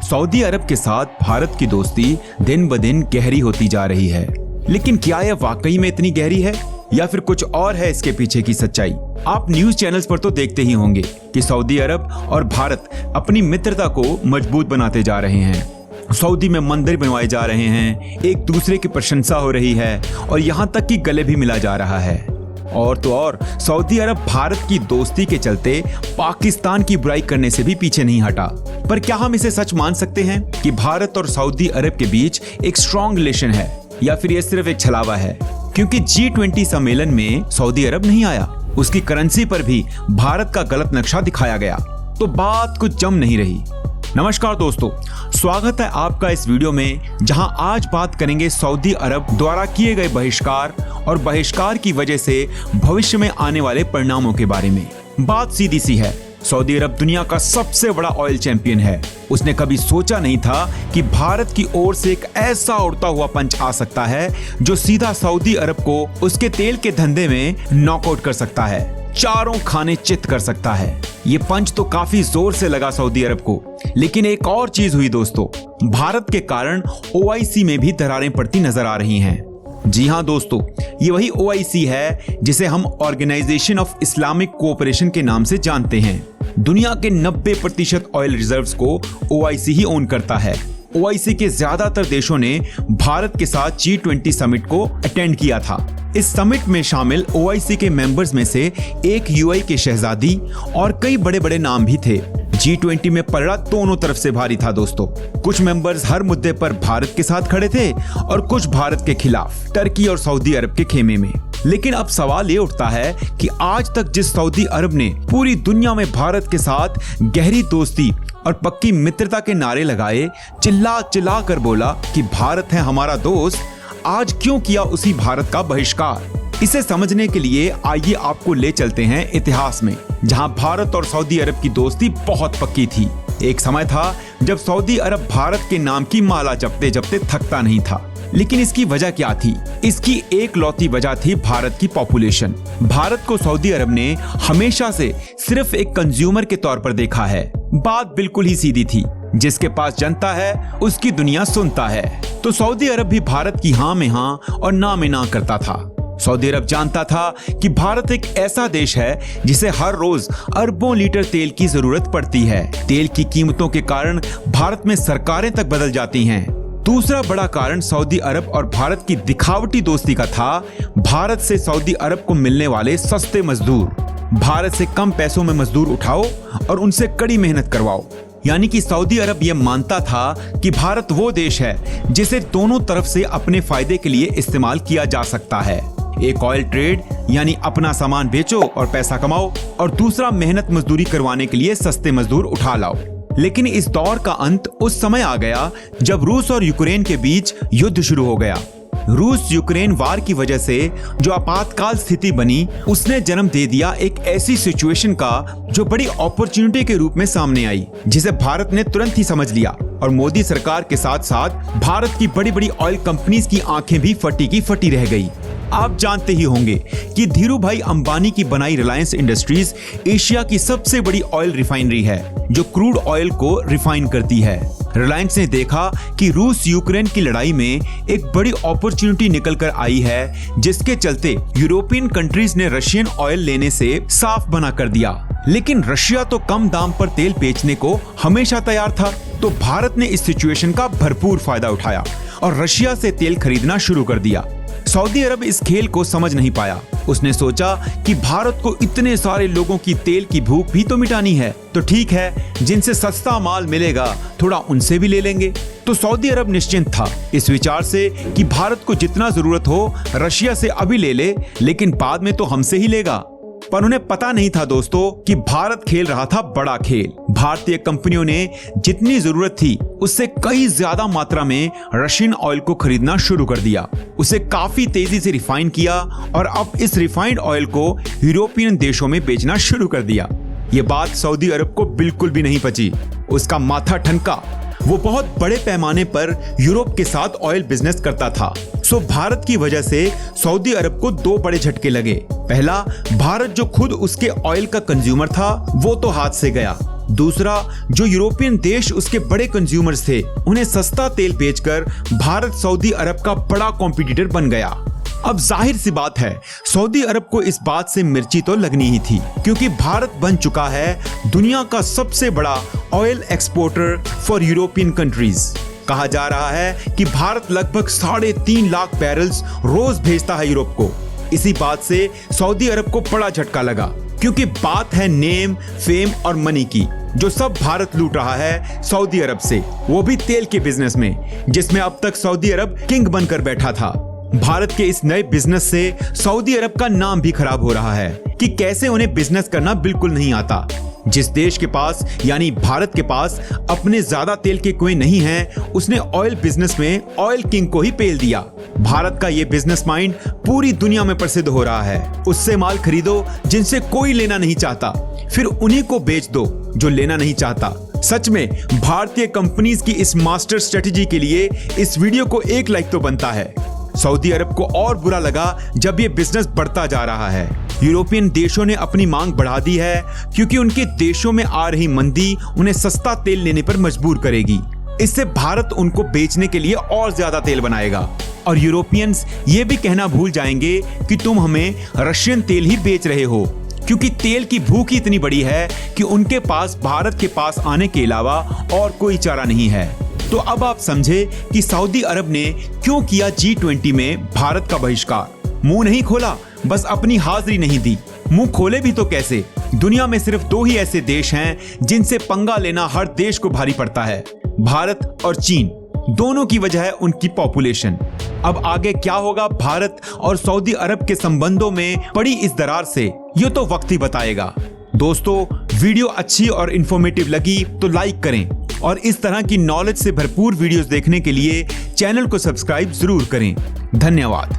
Saudi अरब के साथ भारत की दोस्ती दिन ब दिन गहरी होती जा रही है, लेकिन क्या यह वाकई में इतनी गहरी है या फिर कुछ और है इसके पीछे की सच्चाई? आप न्यूज चैनल्स पर तो देखते ही होंगे कि सऊदी अरब और भारत अपनी मित्रता को मजबूत बनाते जा रहे हैं। सऊदी में मंदिर बनवाए जा रहे हैं, एक दूसरे की प्रशंसा हो रही है और यहाँ तक कि गले भी मिला जा रहा है। और तो और सऊदी अरब भारत की दोस्ती के चलते पाकिस्तान की बुराई करने से भी पीछे नहीं हटा। पर क्या हम इसे सच मान सकते हैं कि भारत और सऊदी अरब के बीच एक स्ट्रॉन्ग रिलेशन है, या फिर यह सिर्फ एक छलावा है? क्योंकि G20 सम्मेलन में सऊदी अरब नहीं आया, उसकी करेंसी पर भी भारत का गलत नक्शा दिखाया गया, तो बात कुछ जम नहीं रही। नमस्कार दोस्तों, स्वागत है आपका इस वीडियो में, जहां आज बात करेंगे सऊदी अरब द्वारा किए गए बहिष्कार और बहिष्कार की वजह से भविष्य में आने वाले परिणामों के बारे में। बात सीधी सी है, सऊदी अरब दुनिया का सबसे बड़ा ऑयल चैंपियन है। उसने कभी सोचा नहीं था कि भारत की ओर से एक ऐसा उड़ता हुआ पंच आ सकता है जो सीधा सऊदी अरब को उसके तेल के धंधे में नॉकआउट कर सकता है, चारों खाने चित कर सकता है। ये पंच तो काफी जोर से लगा सऊदी अरब को, लेकिन एक और चीज हुई दोस्तों, भारत के कारण OIC में भी दरारें पड़ती नजर आ रही हैं। जी हाँ दोस्तों, ये वही OIC है जिसे हम ऑर्गेनाइजेशन ऑफ इस्लामिक कोऑपरेशन के नाम से जानते हैं। दुनिया के 90% ऑयल रिजर्व्स को OIC ही ओन करता है। OIC के ज्यादातर देशों ने भारत के साथ G20 समिट को अटेंड किया था। इस समिट में शामिल OIC के मेंबर्स में से एक UAE के शहजादी और कई बड़े बड़े नाम भी थे। G20 में पलड़ा दोनों तरफ से भारी था दोस्तों। कुछ मेंबर्स हर मुद्दे पर भारत के साथ खड़े थे और कुछ भारत के खिलाफ, टर्की और सऊदी अरब के खेमे में। लेकिन अब सवाल ये उठता है कि आज तक जिस सऊदी अरब ने पूरी दुनिया में भारत के साथ गहरी दोस्ती और पक्की मित्रता के नारे लगाए, चिल्ला चिल्ला कर बोला कि भारत है हमारा दोस्त, आज क्यों किया उसी भारत का बहिष्कार? इसे समझने के लिए आइए आपको ले चलते हैं इतिहास में, जहां भारत और सऊदी अरब की दोस्ती बहुत पक्की थी। एक समय था जब सऊदी अरब भारत के नाम की माला जपते जपते थकता नहीं था। लेकिन इसकी वजह क्या थी? इसकी एक लौती वजह थी भारत की पॉपुलेशन। भारत को सऊदी अरब ने हमेशा से सिर्फ एक कंज्यूमर के तौर पर देखा है। बात बिल्कुल ही सीधी थी, जिसके पास जनता है उसकी दुनिया सुनता है। तो सऊदी अरब भी भारत की हाँ में हाँ और ना में ना करता था। सऊदी अरब जानता था कि भारत एक ऐसा देश है जिसे हर रोज अरबों लीटर तेल की जरूरत पड़ती है। तेल की कीमतों के कारण भारत में सरकारें तक बदल जाती हैं। दूसरा बड़ा कारण सऊदी अरब और भारत की दिखावटी दोस्ती का था, भारत से सऊदी अरब को मिलने वाले सस्ते मजदूर। भारत से कम पैसों में मजदूर उठाओ और उनसे कड़ी मेहनत करवाओ। यानी कि सऊदी अरब यह मानता था कि भारत वो देश है जिसे दोनों तरफ से अपने फायदे के लिए इस्तेमाल किया जा सकता है। एक ऑयल ट्रेड यानी अपना सामान बेचो और पैसा कमाओ, और दूसरा मेहनत मजदूरी करवाने के लिए सस्ते मजदूर उठा लाओ। लेकिन इस दौर का अंत उस समय आ गया जब रूस और यूक्रेन के बीच युद्ध शुरू हो गया। रूस यूक्रेन वार की वजह से जो आपातकाल स्थिति बनी, उसने जन्म दे दिया एक ऐसी सिचुएशन का जो बड़ी अपॉर्चुनिटी के रूप में सामने आई, जिसे भारत ने तुरंत ही समझ लिया। और मोदी सरकार के साथ साथ भारत की बड़ी बड़ी ऑयल कंपनीज की आंखें भी फटी की फटी रह गई। आप जानते ही होंगे कि धीरू भाई अंबानी की बनाई रिलायंस इंडस्ट्रीज एशिया की सबसे बड़ी ऑयल रिफाइनरी है, जो क्रूड ऑयल को रिफाइन करती है। रिलायंस ने देखा कि रूस यूक्रेन की लड़ाई में एक बड़ी अपॉर्चुनिटी निकल कर आई है, जिसके चलते यूरोपियन कंट्रीज ने रशियन ऑयल लेने से साफ मना कर दिया। लेकिन रशिया तो कम दाम पर तेल बेचने को हमेशा तैयार था, तो भारत ने इस सिचुएशन का भरपूर फायदा उठाया और रशिया से तेल खरीदना शुरू कर दिया। सऊदी अरब इस खेल को समझ नहीं पाया। उसने सोचा कि भारत को इतने सारे लोगों की तेल की भूख भी तो मिटानी है, तो ठीक है, जिनसे सस्ता माल मिलेगा थोड़ा उनसे भी ले लेंगे। तो सऊदी अरब निश्चिंत था इस विचार से कि भारत को जितना जरूरत हो रशिया से अभी ले ले, लेकिन बाद में तो हमसे ही लेगा। पर उन्हें पता नहीं था दोस्तों कि भारत खेल रहा था बड़ा खेल। भारतीय कंपनियों ने जितनी जरूरत थी उससे कई ज्यादा मात्रा में रशियन ऑयल को खरीदना शुरू कर दिया, उसे काफी तेजी से रिफाइन किया और अब इस रिफाइंड ऑयल को यूरोपियन देशों में बेचना शुरू कर दिया। ये बात सऊदी अरब को बिल्कुल भी नहीं पची। उसका माथा ठनका। वो बहुत बड़े पैमाने पर यूरोप के साथ ऑयल बिजनेस करता था। सो भारत की वजह से सऊदी अरब को दो बड़े झटके लगे। पहला, भारत जो खुद उसके ऑयल का कंज्यूमर था वो तो हाथ से गया, दूसरा, जो यूरोपियन देश उसके बड़े कंज्यूमर्स थे, उन्हें सस्ता तेल बेचकर भारत सऊदी अरब का बड़ा कॉम्पिटिटर बन गया। अब जाहिर सी बात है, सऊदी अरब को इस बात से मिर्ची तो लगनी ही थी, क्योंकि भारत बन चुका है दुनिया का सबसे बड़ा oil exporter for European countries. कहा जा रहा है कि भारत लगभग 3.5 लाख बैरल्स रोज भेजता है यूरोप को। इसी बात से सऊदी अरब को बड़ा झटका लगा, क्योंकि बात है नेम, फेम और मनी की, जो सब भारत लूट रहा है सऊदी अरब से, वो भी तेल के बिजनेस में, जिसमें अब तक सऊदी अरब किंग बनकर बैठा था। भारत के इस नए बिजनेस से सऊदी अरब का नाम भी खराब हो रहा है कि कैसे उन्हें बिजनेस करना बिल्कुल नहीं आता। जिस देश के पास यानी भारत के पास अपने ज्यादा तेल के कुएं नहीं हैं, उसने ऑयल बिजनेस में ऑयल किंग को ही पेल दिया। भारत का ये बिजनेस माइंड पूरी दुनिया में प्रसिद्ध हो रहा है। उससे माल खरीदो जिनसे कोई लेना नहीं चाहता, फिर उन्हीं को बेच दो जो लेना नहीं चाहता। सच में भारतीय कंपनीज की इस मास्टर स्ट्रेटेजी के लिए इस वीडियो को 1 लाइक तो बनता है। सऊदी अरब को और बुरा लगा जब ये बिजनेस बढ़ता जा रहा है। यूरोपियन देशों ने अपनी मांग बढ़ा दी है, क्योंकि उनके देशों में आ रही मंदी उन्हें सस्ता तेल लेने पर मजबूर करेगी। इससे भारत उनको बेचने के लिए और ज्यादा तेल बनाएगा, और यूरोपियंस ये भी कहना भूल जाएंगे कि तुम हमें रशियन तेल ही बेच रहे हो, क्योंकि तेल की भूख ही इतनी बड़ी है कि उनके पास भारत के पास आने के अलावा और कोई चारा नहीं है। तो अब आप समझे कि सऊदी अरब ने क्यों किया G20 में भारत का बहिष्कार। मुंह नहीं खोला, बस अपनी हाजिरी नहीं दी। मुंह खोले भी तो कैसे? दुनिया में सिर्फ 2 ही ऐसे देश हैं जिनसे पंगा लेना हर देश को भारी पड़ता है, भारत और चीन। दोनों की वजह है उनकी पॉपुलेशन। अब आगे क्या होगा भारत और सऊदी अरब के संबंधों में पड़ी इस दरार से, ये तो वक्त ही बताएगा। दोस्तों, वीडियो अच्छी और इंफॉर्मेटिव लगी तो लाइक करें, और इस तरह की नॉलेज से भरपूर वीडियोस देखने के लिए चैनल को सब्सक्राइब जरूर करें। धन्यवाद।